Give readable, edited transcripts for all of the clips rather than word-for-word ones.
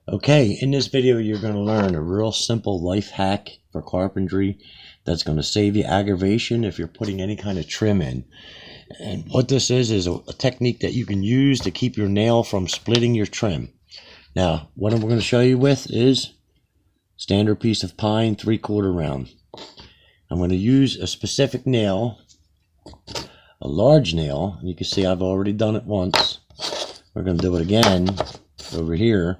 Okay, in this video you're going to learn a real simple life hack for carpentry that's going to save you aggravation if you're putting any kind of trim in. And what this is a technique that you can use to keep your nail from splitting your trim. Now, what I'm going to show you with is standard piece of pine 3/4 round. I'm going to use a specific nail, a large nail. You can see I've already done it once. We're going to do it again over here.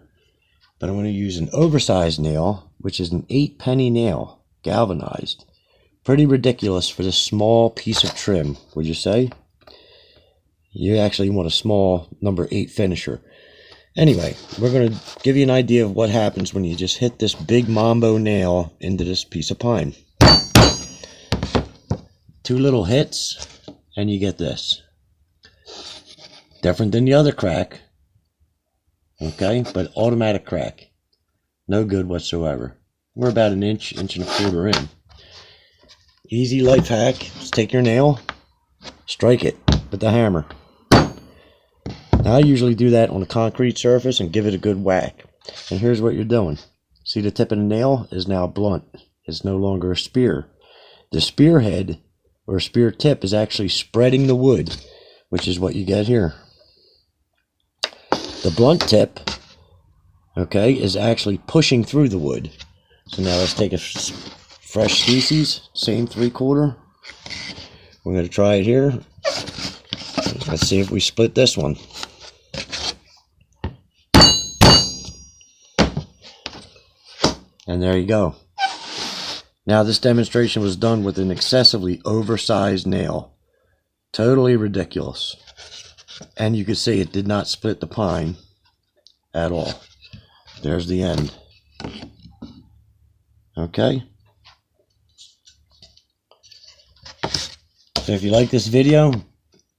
But I'm going to use an oversized nail, which is an 8-penny nail, galvanized. Pretty ridiculous for this small piece of trim, would you say? You actually want a small number 8 finisher. Anyway, we're going to give you an idea of what happens when you just hit this big mambo nail into this piece of pine. 2 little hits, and you get this. Different than the other crack. Okay, but automatic crack. No good whatsoever. We're about an inch and a quarter in. Easy life hack. Just take your nail, strike it with the hammer. Now I usually do that on a concrete surface and give it a good whack. And here's what you're doing. See, the tip of the nail is now blunt. It's no longer a spear. The spearhead or spear tip is actually spreading the wood, which is what you get here. The blunt tip, okay, is actually pushing through the wood. So now let's take a fresh species, same 3/4. We're going to try it here. Let's see if we split this one. And there you go. Now this demonstration was done with an excessively oversized nail. Totally ridiculous. And you can see it did not split the pine at all. There's the end. Okay. So if you like this video,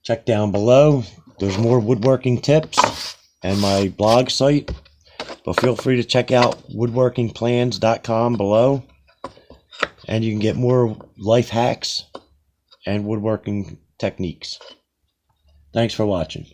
check down below. There's more woodworking tips and my blog site. But feel free to check out woodworkingplans.com below. And you can get more life hacks and woodworking techniques. Thanks for watching.